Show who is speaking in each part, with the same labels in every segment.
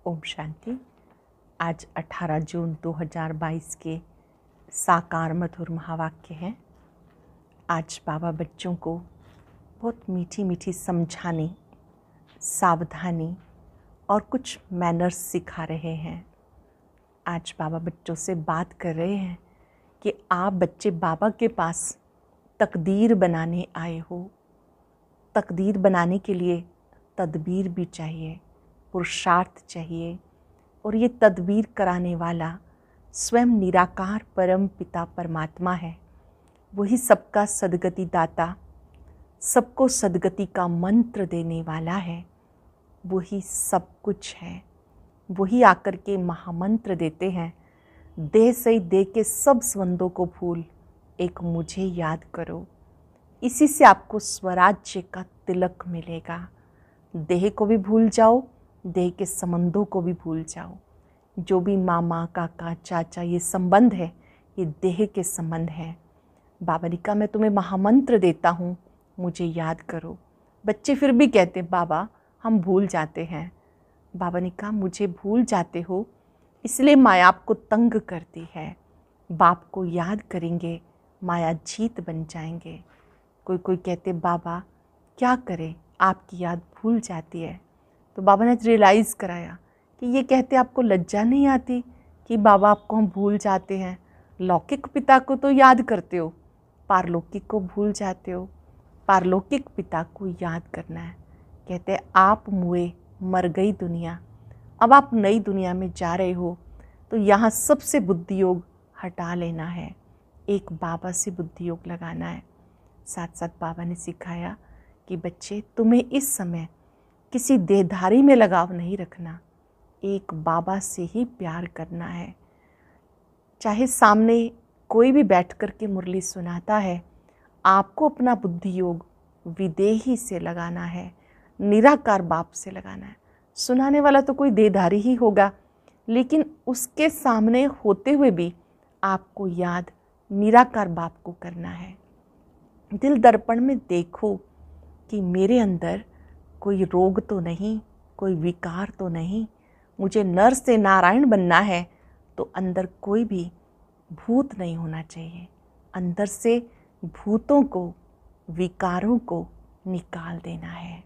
Speaker 1: ओम शांति। आज 18 जून 2022 के साकार मधुर महावाक्य हैं। आज बाबा बच्चों को बहुत मीठी मीठी समझाने, सावधानी और कुछ मैनर्स सिखा रहे हैं। आज बाबा बच्चों से बात कर रहे हैं कि आप बच्चे बाबा के पास तकदीर बनाने आए हो। तकदीर बनाने के लिए तदबीर भी चाहिए, पुरुषार्थ चाहिए, और ये तदबीर कराने वाला स्वयं निराकार परम पिता परमात्मा है। वही सबका सदगति दाता, सबको सदगति का मंत्र देने वाला है। वही सब कुछ है। वही आकर के महामंत्र देते हैं, देह सही दे के सब संबंधों को भूल, एक मुझे याद करो। इसी से आपको स्वराज्य का तिलक मिलेगा। देह को भी भूल जाओ, देह के संबंधों को भी भूल जाओ। जो भी मामा, काका, चाचा ये संबंध है, ये देह के संबंध हैं। बाबा ने कहा मैं तुम्हें महामंत्र देता हूँ, मुझे याद करो। बच्चे फिर भी कहते बाबा हम भूल जाते हैं। बाबा ने कहा मुझे भूल जाते हो, इसलिए माया आपको तंग करती है। बाप को याद करेंगे, माया जीत बन जाएंगे। कोई कोई कहते बाबा क्या करें, आपकी याद भूल जाती है। तो बाबा ने रियलाइज़ कराया कि ये कहते आपको लज्जा नहीं आती कि बाबा आपको हम भूल जाते हैं। लौकिक पिता को तो याद करते हो, पारलौकिक को भूल जाते हो। पारलौकिक पिता को याद करना है। कहते आप मुए, मर गई दुनिया, अब आप नई दुनिया में जा रहे हो, तो यहाँ सबसे बुद्धि योग हटा लेना है, एक बाबा से बुद्धि योग लगाना है। साथ साथ बाबा ने सिखाया कि बच्चे तुम्हें इस समय किसी देहधारी में लगाव नहीं रखना, एक बाबा से ही प्यार करना है। चाहे सामने कोई भी बैठ कर के मुरली सुनाता है, आपको अपना बुद्धि योग विदेही से लगाना है, निराकार बाप से लगाना है। सुनाने वाला तो कोई देहधारी ही होगा, लेकिन उसके सामने होते हुए भी आपको याद निराकार बाप को करना है। दिल दर्पण में देखो कि मेरे अंदर कोई रोग तो नहीं, कोई विकार तो नहीं। मुझे नर से नारायण बनना है, तो अंदर कोई भी भूत नहीं होना चाहिए। अंदर से भूतों को, विकारों को निकाल देना है।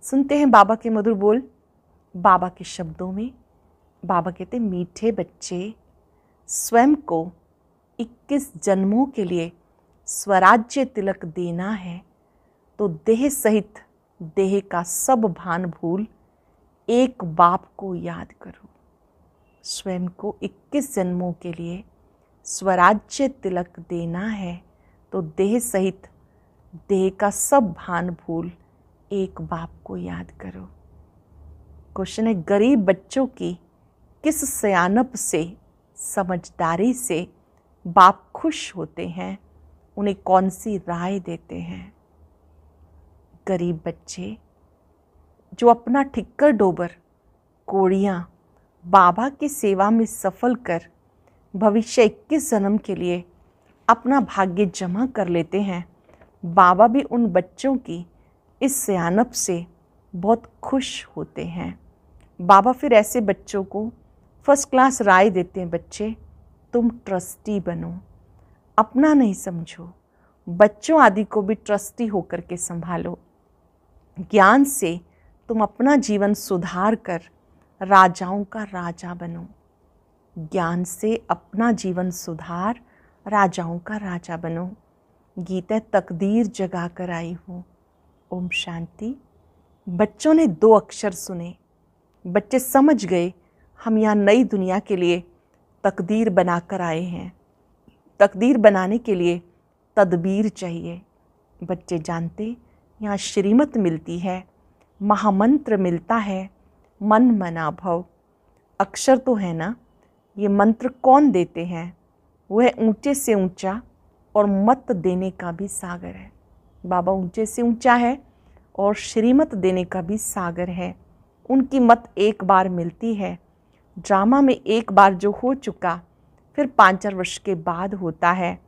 Speaker 1: सुनते हैं बाबा के मधुर बोल, बाबा के शब्दों में। बाबा कहते मीठे बच्चे, स्वयं को 21 जन्मों के लिए स्वराज्य तिलक देना है, तो देह सहित देह का सब भान भूल, एक बाप को याद करो। स्वयं को 21 जन्मों के लिए स्वराज्य तिलक देना है, तो देह सहित देह का सब भान भूल, एक बाप को याद करो। क्वेश्चन है, गरीब बच्चों की किस सयानप से, समझदारी से बाप खुश होते हैं, उन्हें कौन सी राय देते हैं? गरीब बच्चे जो अपना ठिक्कर डोबर कोड़ियाँ बाबा की सेवा में सफल कर भविष्य 21 जन्म के लिए अपना भाग्य जमा कर लेते हैं, बाबा भी उन बच्चों की इस सयानप से बहुत खुश होते हैं। बाबा फिर ऐसे बच्चों को फर्स्ट क्लास राय देते हैं, बच्चे तुम ट्रस्टी बनो, अपना नहीं समझो, बच्चों आदि को भी ट्रस्टी होकर के संभालो। ज्ञान से तुम अपना जीवन सुधार कर राजाओं का राजा बनो। ज्ञान से अपना जीवन सुधार, राजाओं का राजा बनो। गीता तकदीर जगा कर आई हूँ। ओम शांति। बच्चों ने 2 अक्षर सुने, बच्चे समझ गए हम यहाँ नई दुनिया के लिए तकदीर बनाकर आए हैं। तकदीर बनाने के लिए तदबीर चाहिए। बच्चे जानते यहाँ श्रीमत मिलती है, महामंत्र मिलता है, मन मना भव। अक्षर तो है ना, ये मंत्र कौन देते हैं? वह ऊंचे से ऊंचा और मत देने का भी सागर है। बाबा ऊंचे से ऊंचा है और श्रीमत देने का भी सागर है। उनकी मत एक बार मिलती है, ड्रामा में एक बार जो हो चुका, फिर 5 वर्ष के बाद होता है।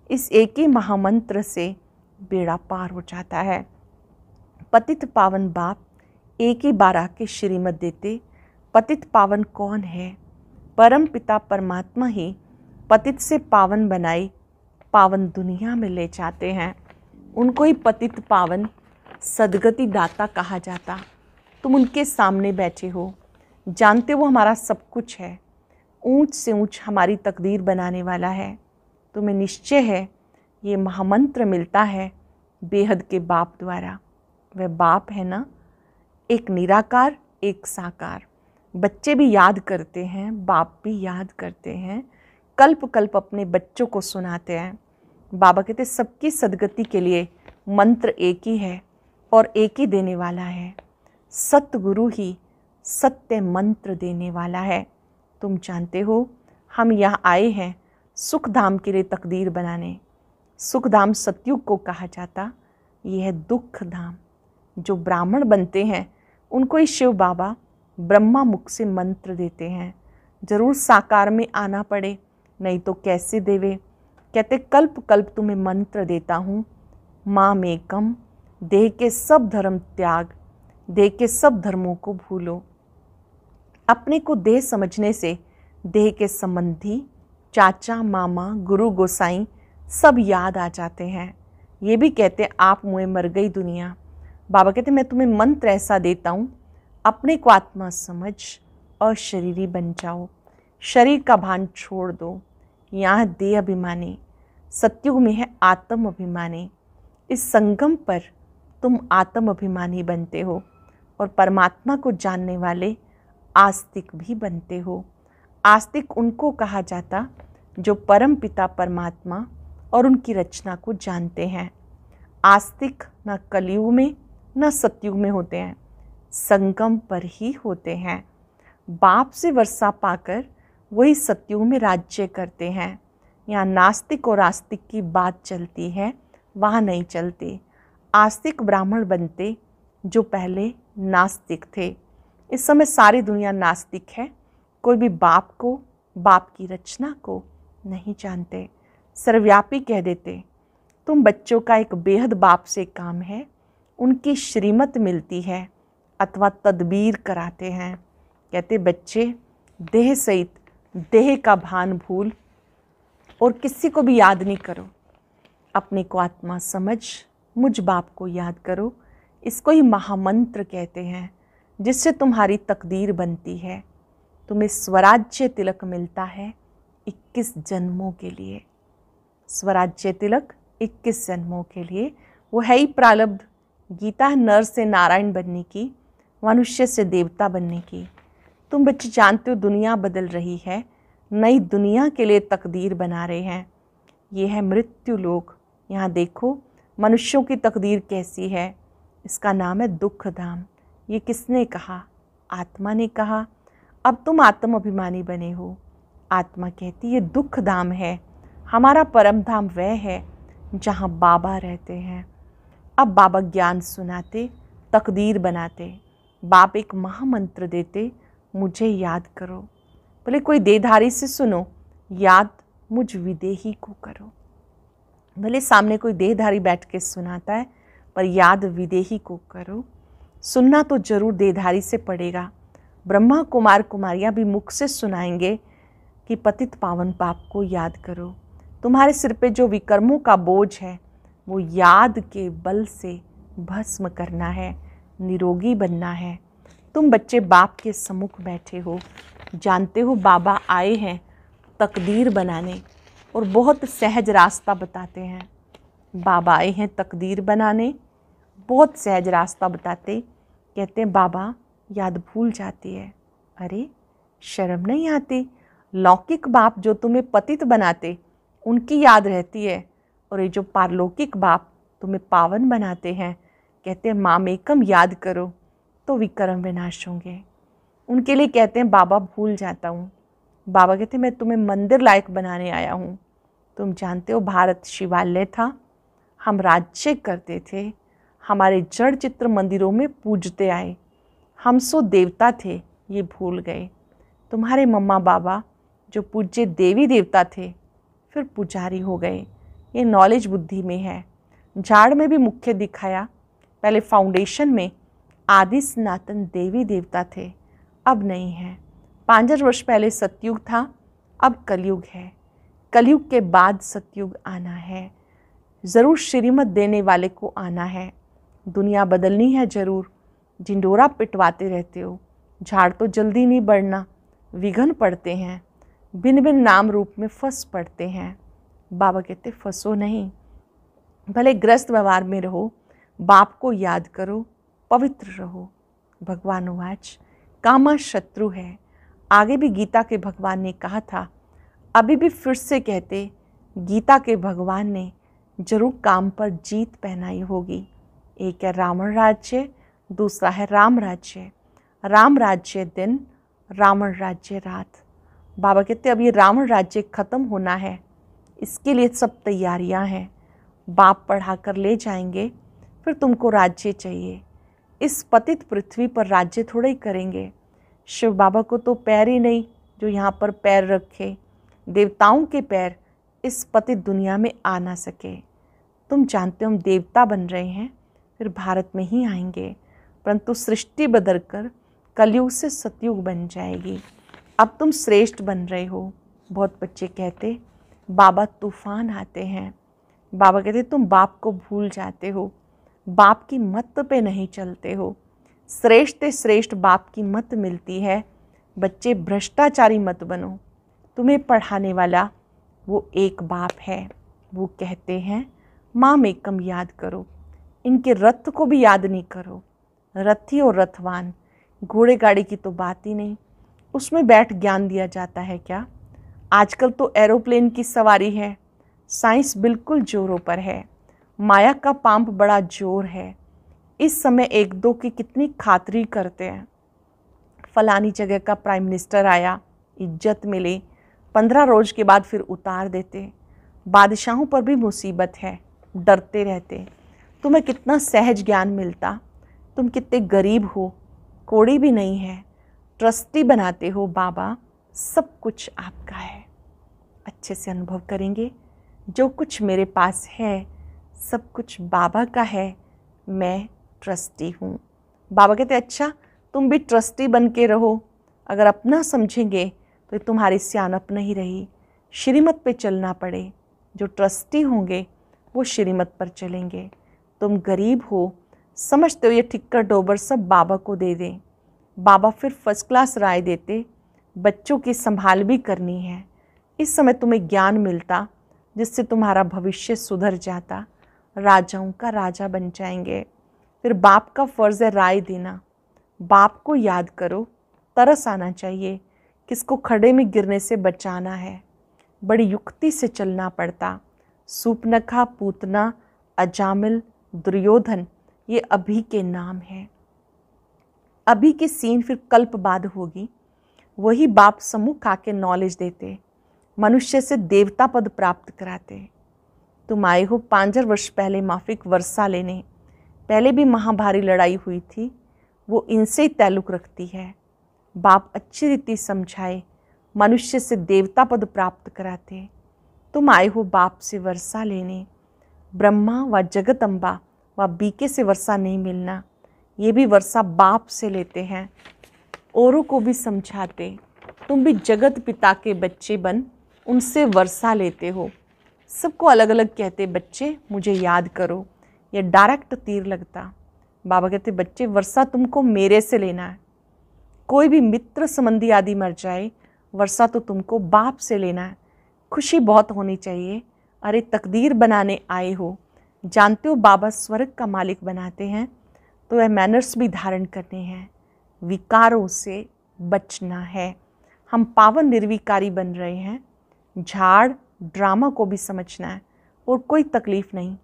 Speaker 1: इस एक ही महामंत्र से बेड़ा पार हो जाता है। पतित पावन बाप एक ही बार आके श्रीमत देते, पतित पावन कौन है? परम पिता परमात्मा ही पतित से पावन बनाई पावन दुनिया में ले जाते हैं। उनको ही पतित पावन सदगति दाता कहा जाता। तुम उनके सामने बैठे हो, जानते हो हमारा सब कुछ है, ऊंच से ऊंच हमारी तकदीर बनाने वाला है। तुम्हें निश्चय है ये महामंत्र मिलता है बेहद के बाप द्वारा। वह बाप है ना, एक निराकार एक साकार। बच्चे भी याद करते हैं, बाप भी याद करते हैं, कल्प कल्प अपने बच्चों को सुनाते हैं। बाबा कहते सबकी सदगति के लिए मंत्र एक ही है और एक ही देने वाला है। सतगुरु ही सत्य मंत्र देने वाला है। तुम जानते हो हम यहाँ आए हैं सुख धाम के लिए तकदीर बनाने। सुख धाम सतयुग को कहा जाता, यह है दुख धाम। जो ब्राह्मण बनते हैं उनको ही शिव बाबा ब्रह्मा मुख से मंत्र देते हैं। जरूर साकार में आना पड़े, नहीं तो कैसे देवे। कहते कल्प कल्प तुम्हें मंत्र देता हूँ, माम एकम, देह के सब धर्म त्याग, देह के सब धर्मों को भूलो। अपने को देह समझने से देह के संबंधी चाचा मामा गुरु गोसाई सब याद आ जाते हैं। ये भी कहते आप मुझे मर गई दुनिया। बाबा कहते मैं तुम्हें मंत्र ऐसा देता हूँ, अपने को आत्मा समझ और शरीरी बन जाओ। शरीर का भान छोड़ दो। यहाँ देह अभिमानी, सतयुग में है आत्म अभिमानी। इस संगम पर तुम आत्म अभिमानी बनते हो और परमात्मा को जानने वाले आस्तिक भी बनते हो। आस्तिक उनको कहा जाता जो परम पिता परमात्मा और उनकी रचना को जानते हैं। आस्तिक न कलयुग में न सतयुग में होते हैं, संगम पर ही होते हैं। बाप से वर्षा पाकर वही सतयुग में राज्य करते हैं। यहाँ नास्तिक और आस्तिक की बात चलती है, वहाँ नहीं चलती। आस्तिक ब्राह्मण बनते जो पहले नास्तिक थे। इस समय सारी दुनिया नास्तिक है, कोई भी बाप को, बाप की रचना को नहीं जानते। सर्वव्यापी कह देते। तुम बच्चों का एक बेहद बाप से काम है, उनकी श्रीमत मिलती है अथवा तदबीर कराते हैं। कहते बच्चे देह सहित देह का भान भूल और किसी को भी याद नहीं करो। अपने को आत्मा समझ, मुझ बाप को याद करो। इसको ही महामंत्र कहते हैं, जिससे तुम्हारी तकदीर बनती है। तुम्हें स्वराज्य तिलक मिलता है 21 जन्मों के लिए। स्वराज्य तिलक 21 जन्मों के लिए। वो है ही प्रारब्ध। गीता है नर से नारायण बनने की, मनुष्य से देवता बनने की। तुम बच्चे जानते हो दुनिया बदल रही है, नई दुनिया के लिए तकदीर बना रहे हैं। ये है मृत्यु लोक। यहाँ देखो मनुष्यों की तकदीर कैसी है। इसका नाम है दुख धाम। ये किसने कहा? आत्मा ने कहा। अब तुम आत्म अभिमानी बने हो। आत्मा कहती ये दुख धाम है, हमारा परम धाम वह है जहाँ बाबा रहते हैं। अब बाबा ज्ञान सुनाते, तकदीर बनाते। बाप एक महामंत्र देते, मुझे याद करो। भले कोई देहधारी से सुनो, याद मुझ विदेही को करो। भले सामने कोई देहधारी बैठ के सुनाता है, पर याद विदेही को करो। सुनना तो जरूर देहधारी से पड़ेगा। ब्रह्मा कुमार कुमारियाँ भी मुख से सुनाएंगे कि पतित पावन पाप को याद करो। तुम्हारे सिर पे जो विकर्मों का बोझ है वो याद के बल से भस्म करना है, निरोगी बनना है। तुम बच्चे बाप के सम्मुख बैठे हो, जानते हो बाबा आए हैं तकदीर बनाने और बहुत सहज रास्ता बताते हैं। बाबा आए हैं तकदीर बनाने, बहुत सहज रास्ता बताते। कहते हैं बाबा याद भूल जाती है। अरे शर्म नहीं आती? लौकिक बाप जो तुम्हें पतित बनाते उनकी याद रहती है, और ये जो पारलौकिक बाप तुम्हें पावन बनाते हैं, कहते हैं मामेकम याद करो तो विक्रम विनाश होंगे। उनके लिए कहते हैं बाबा भूल जाता हूँ। बाबा कहते हैं मैं तुम्हें मंदिर लायक बनाने आया हूँ। तुम जानते हो भारत शिवालय था, हम राज्य करते थे, हमारे जड़ चित्र मंदिरों में पूजते आए। हम सो देवता थे, ये भूल गए। तुम्हारे मम्मा बाबा जो पूज्य देवी देवता थे फिर पुजारी हो गए। ये नॉलेज बुद्धि में है। झाड़ में भी मुख्य दिखाया। पहले फाउंडेशन में आदि सनातन देवी देवता थे, अब नहीं है। 5000 वर्ष पहले सतयुग था, अब कलयुग है। कलयुग के बाद सतयुग आना है। ज़रूर श्रीमत देने वाले को आना है। दुनिया बदलनी है ज़रूर। ढिंडोरा पिटवाते रहते हो, झाड़ तो जल्दी नहीं बढ़ना, विघ्न पड़ते हैं, भिन्न भिन्न नाम रूप में फंस पड़ते हैं। बाबा कहते फंसो नहीं, भले ग्रस्त व्यवहार में रहो, बाप को याद करो, पवित्र रहो। भगवान वाच कामा शत्रु है। आगे भी गीता के भगवान ने कहा था, अभी भी फिर से कहते, गीता के भगवान ने जरूर काम पर जीत पहनाई होगी। एक है रावण राज्य, दूसरा है राम राज्य। राम राज्य दिन, रावण राज्य रात। बाबा कहते अब ये रावण राज्य खत्म होना है, इसके लिए सब तैयारियां हैं। बाप पढ़ा कर ले जाएंगे, फिर तुमको राज्य चाहिए। इस पतित पृथ्वी पर राज्य थोड़ा ही करेंगे। शिव बाबा को तो पैर ही नहीं जो यहाँ पर पैर रखे। देवताओं के पैर इस पतित दुनिया में आ ना सके। तुम जानते हो हम देवता बन रहे हैं, फिर भारत में ही आएंगे, परंतु सृष्टि बदल कर कलयुग से सतयुग बन जाएगी। अब तुम श्रेष्ठ बन रहे हो। बहुत बच्चे कहते बाबा तूफान आते हैं। बाबा कहते तुम बाप को भूल जाते हो, बाप की मत पे नहीं चलते हो। श्रेष्ठ श्रेष्ठ बाप की मत मिलती है। बच्चे भ्रष्टाचारी मत बनो। तुम्हें पढ़ाने वाला वो एक बाप है। वो कहते हैं माम एकम याद करो। इनके रथ को भी याद नहीं करो। रथी और रथवान, घोड़े गाड़ी की तो बात ही नहीं, उसमें बैठ ज्ञान दिया जाता है क्या? आजकल तो एरोप्लेन की सवारी है। साइंस बिल्कुल जोरों पर है। माया का पांप बड़ा जोर है। इस समय एक दो की कितनी खातरी करते हैं। फलानी जगह का प्राइम मिनिस्टर आया, इज्जत मिले, 15 रोज के बाद फिर उतार देते। बादशाहों पर भी मुसीबत है, डरते रहते। तुम्हें कितना सहज ज्ञान मिलता। तुम कितने गरीब हो, कोड़ी भी नहीं है, ट्रस्टी बनाते हो। बाबा सब कुछ आपका है। अच्छे से अनुभव करेंगे, जो कुछ मेरे पास है सब कुछ बाबा का है, मैं ट्रस्टी हूँ। बाबा कहते अच्छा तुम भी ट्रस्टी बन के रहो। अगर अपना समझेंगे तो तुम्हारी सियानप नहीं रही। श्रीमत पे चलना पड़े। जो ट्रस्टी होंगे वो श्रीमत पर चलेंगे। तुम गरीब हो, समझते हो ये ठिक्कर डोबर सब बाबा को दे दें। बाबा फिर फर्स्ट क्लास राय देते। बच्चों की संभाल भी करनी है। इस समय तुम्हें ज्ञान मिलता जिससे तुम्हारा भविष्य सुधर जाता। राजाओं का राजा बन जाएंगे। फिर बाप का फ़र्ज़ है राय देना। बाप को याद करो, तरस आना चाहिए। किसको खड्डे में गिरने से बचाना है, बड़ी युक्ति से चलना पड़ता। सूपनखा, पूतना, अजामिल, दुर्योधन ये अभी के नाम हैं। अभी की सीन फिर कल्प बाद होगी। वही बाप सम्मुख आके नॉलेज देते, मनुष्य से देवता पद प्राप्त कराते। तुम आए हो 5000 वर्ष पहले माफिक वर्षा लेने। पहले भी महाभारी लड़ाई हुई थी, वो इनसे ही ताल्लुक़ रखती है। बाप अच्छी रीति समझाए, मनुष्य से देवता पद प्राप्त कराते। तुम आए हो बाप से वर्षा लेने। ब्रह्मा व जगत अम्बा व बीके से वर्षा नहीं मिलना, ये भी वर्षा बाप से लेते हैं। औरों को भी समझाते। तुम भी जगत पिता के बच्चे बन उनसे वर्षा लेते हो। सबको अलग अलग कहते बच्चे मुझे याद करो। ये डायरेक्ट तीर लगता। बाबा कहते बच्चे वर्षा तुमको मेरे से लेना है। कोई भी मित्र संबंधी आदि मर जाए, वर्षा तो तुमको बाप से लेना है। खुशी बहुत होनी चाहिए। अरे तकदीर बनाने आए हो। जानते हो बाबा स्वर्ग का मालिक बनाते हैं, तो वह मैनर्स भी धारण करने हैं। विकारों से बचना है। हम पावन निर्विकारी बन रहे हैं। झाड़ ड्रामा को भी समझना है और कोई तकलीफ़ नहीं।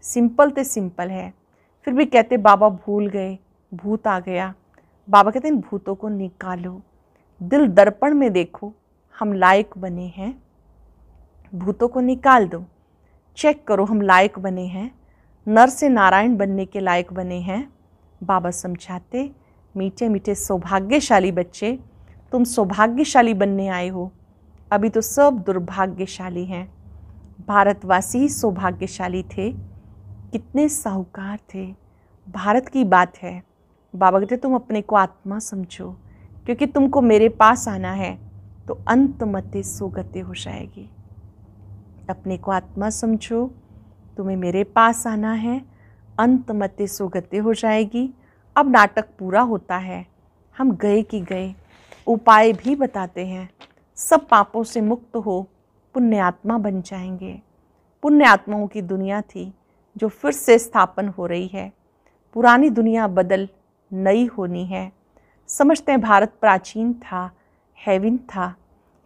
Speaker 1: सिंपल ते सिंपल है। फिर भी कहते बाबा भूल गए, भूत आ गया। बाबा कहते इन भूतों को निकालो। दिल दर्पण में देखो, हम लायक बने हैं। भूतों को निकाल दो। चेक करो हम लायक बने हैं, नर से नारायण बनने के लायक बने हैं। बाबा समझाते मीठे मीठे सौभाग्यशाली बच्चे, तुम सौभाग्यशाली बनने आए हो। अभी तो सब दुर्भाग्यशाली हैं। भारतवासी ही सौभाग्यशाली थे। कितने साहूकार थे। भारत की बात है। बाबा कहते तुम अपने को आत्मा समझो। क्योंकि तुमको मेरे पास आना है तो अंत मते सुगते हो जाएगी। अपने को आत्मा समझो, तुम्हें मेरे पास आना है, अंत मते सुगते हो जाएगी। अब नाटक पूरा होता है, हम गए कि गए, उपाय भी बताते हैं। सब पापों से मुक्त हो पुण्यात्मा बन जाएंगे। पुण्यात्माओं की दुनिया थी जो फिर से स्थापन हो रही है। पुरानी दुनिया बदल नई होनी है। समझते हैं भारत प्राचीन था, हेवन था,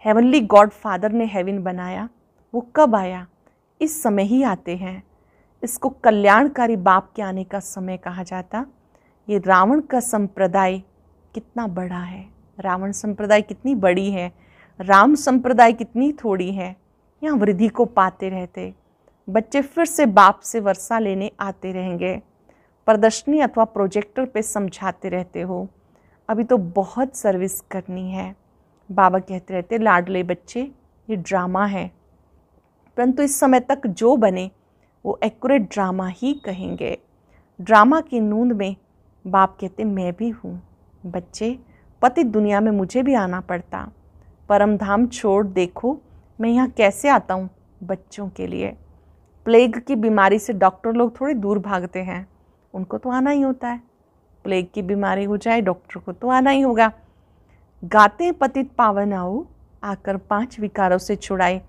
Speaker 1: हेवनली गॉड फादर ने हेवन बनाया। वो कब आया? इस समय ही आते हैं। इसको कल्याणकारी बाप के आने का समय कहा जाता। ये रावण का संप्रदाय कितना बड़ा है, रावण संप्रदाय कितनी बड़ी है, राम संप्रदाय कितनी थोड़ी है। यहाँ वृद्धि को पाते रहते बच्चे फिर से बाप से वर्षा लेने आते रहेंगे। प्रदर्शनी अथवा प्रोजेक्टर पे समझाते रहते हो, अभी तो बहुत सर्विस करनी है। बाबा कहते रहते लाडले बच्चे, ये ड्रामा है, परंतु इस समय तक जो बने वो एक्यूरेट ड्रामा ही कहेंगे। ड्रामा की नूंद में बाप कहते मैं भी हूँ। बच्चे, पतित दुनिया में मुझे भी आना पड़ता। परम धाम छोड़ देखो मैं यहाँ कैसे आता हूँ बच्चों के लिए। प्लेग की बीमारी से डॉक्टर लोग थोड़ी दूर भागते हैं, उनको तो आना ही होता है। प्लेग की बीमारी हो जाए डॉक्टर को तो आना ही होगा। गाते हैं पतित पावन आओ, आकर 5 विकारों से छुड़ाए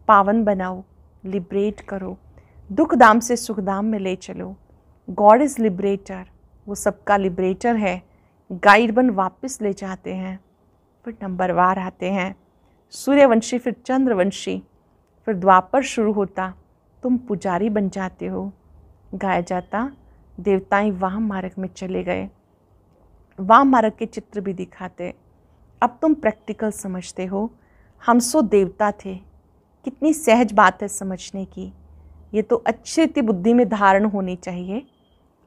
Speaker 1: पावन बनाओ। लिबरेट करो, दुख दाम से सुख दाम में ले चलो। गॉड इज़ लिबरेटर, वो सबका लिबरेटर है। गाइड बन वापस ले जाते हैं। फिर नंबरवार आते हैं, सूर्यवंशी, फिर चंद्रवंशी, फिर द्वापर शुरू होता, तुम पुजारी बन जाते हो। गाया जाता देवताएं वाम मार्ग में चले गए, वाम मार्ग के चित्र भी दिखाते। अब तुम प्रैक्टिकल समझते हो, हम सो देवता थे। कितनी सहज बात है समझने की, ये तो अच्छी रीति बुद्धि में धारण होनी चाहिए।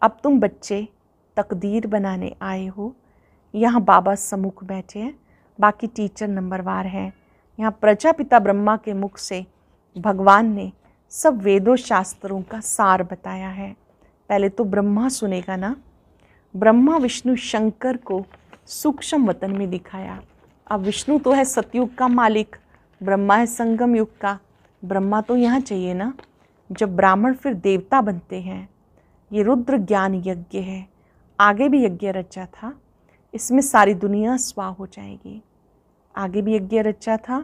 Speaker 1: अब तुम बच्चे तकदीर बनाने आए हो। यहाँ बाबा सम्मुख बैठे हैं, बाकी टीचर नंबरवार हैं। यहाँ प्रजापिता ब्रह्मा के मुख से भगवान ने सब वेदों शास्त्रों का सार बताया है। पहले तो ब्रह्मा सुनेगा ना, ब्रह्मा विष्णु शंकर को सूक्ष्म वतन में दिखाया। अब विष्णु तो है सतयुग का मालिक, ब्रह्मा है संगम युग का। ब्रह्मा तो यहाँ चाहिए ना, जब ब्राह्मण फिर देवता बनते हैं। ये रुद्र ज्ञान यज्ञ है, आगे भी यज्ञ रचा था, इसमें सारी दुनिया स्वाह हो जाएगी। आगे भी यज्ञ रचा था,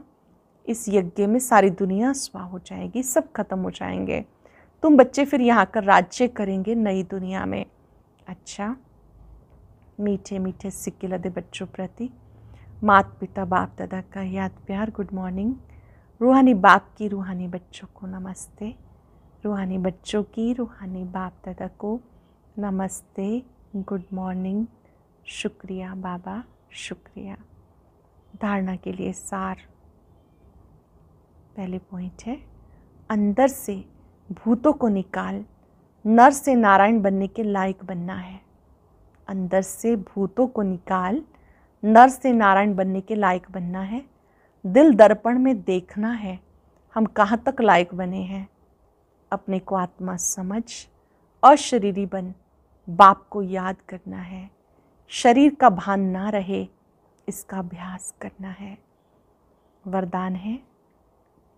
Speaker 1: इस यज्ञ में सारी दुनिया स्वाह हो जाएगी, सब खत्म हो जाएंगे। तुम बच्चे फिर यहाँ कर राज्य करेंगे नई दुनिया में। अच्छा, मीठे मीठे सिक्के लदे बच्चों प्रति माता पिता बाप दादा का याद प्यार गुड मॉर्निंग। रूहानी बाप की रूहानी बच्चों को नमस्ते, रूहानी बच्चों की रूहानी बाप दादा को नमस्ते, गुड मॉर्निंग, शुक्रिया बाबा, शुक्रिया। धारणा के लिए सार, पहले पॉइंट है, अंदर से भूतों को निकाल नर से नारायण बनने के लायक बनना है। अंदर से भूतों को निकाल नर से नारायण बनने के लायक बनना है। दिल दर्पण में देखना है हम कहाँ तक लायक बने हैं। अपने को आत्मा समझ अशरीरी बन बाप को याद करना है। शरीर का भान ना रहे, इसका अभ्यास करना है। वरदान है,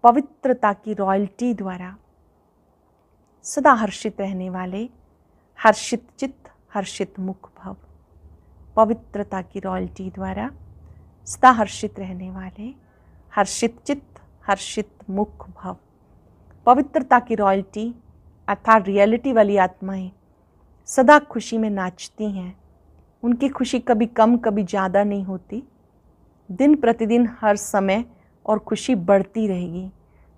Speaker 1: पवित्रता की रॉयल्टी द्वारा सदा हर्षित रहने वाले हर्षित चित्त हर्षित मुख भव। पवित्रता की रॉयल्टी द्वारा सदा हर्षित रहने वाले हर्षित चित्त हर्षित मुख भव। पवित्रता की रॉयल्टी अर्थात रियलिटी वाली आत्माएं सदा खुशी में नाचती हैं। उनकी खुशी कभी कम कभी ज़्यादा नहीं होती। दिन प्रतिदिन हर समय और खुशी बढ़ती रहेगी।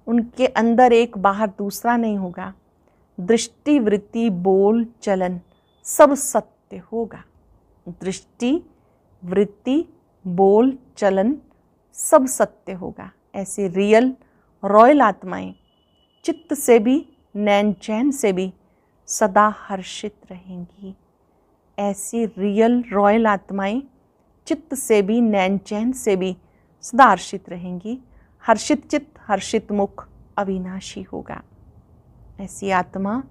Speaker 1: उनके अंदर एक बाहर दूसरा नहीं होगा। दृष्टि वृत्ति बोल चलन सब सत्य होगा। दृष्टि वृत्ति बोल चलन सब सत्य होगा। ऐसे रियल रॉयल आत्माएं चित्त से भी नैन चैन से भी सदा हर्षित रहेंगी। ऐसी रियल रॉयल आत्माएं चित्त से भी नैन चैन से भी सदा हर्षित रहेंगी। हर्षित चित्त हर्षित मुख अविनाशी होगा। ऐसी आत्मा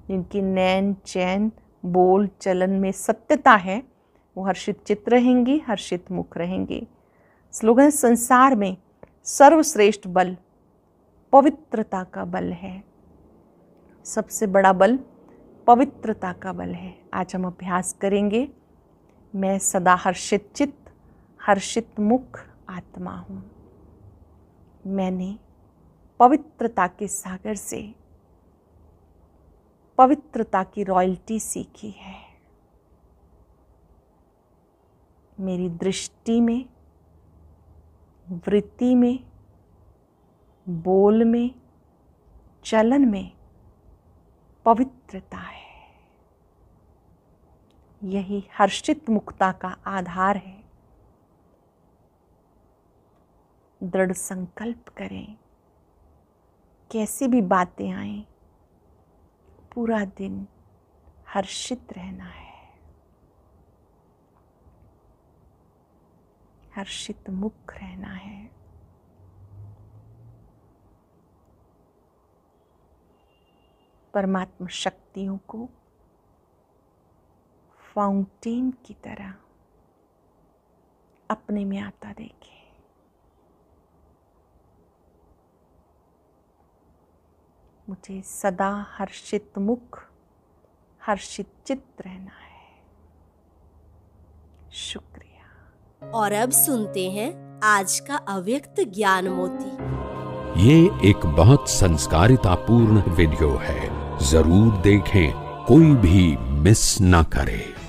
Speaker 1: जिनकी नैन चैन बोल चलन में सत्यता है, वो हर्षित चित्त रहेंगी, हर्षित मुख रहेंगे। स्लोगन, संसार में सर्वश्रेष्ठ बल पवित्रता का बल है। सबसे बड़ा बल पवित्रता का बल है। आज हम अभ्यास करेंगे। मैं सदा हर्षित चित्त, हर्षित मुख आत्मा हूँ। मैंने पवित्रता के सागर से पवित्रता की रॉयल्टी सीखी है। मेरी दृष्टि में, वृत्ति में, बोल में, चलन में पवित्रता है। यही हर्षित मुक्ता का आधार है। दृढ़ संकल्प करें, कैसी भी बातें आएं, पूरा दिन हर्षित रहना है, हर्षित मुख रहना है। परमात्मा शक्तियों को फाउंटेन की तरह अपने में आता देखें। मुझे सदा हर्षित मुख, हर्षित चित्त रहना है। शुक्रिया।
Speaker 2: और अब सुनते हैं आज का अव्यक्त ज्ञान मोती।
Speaker 3: ये एक बहुत संस्कारितापूर्ण वीडियो है, जरूर देखें, कोई भी मिस ना करे।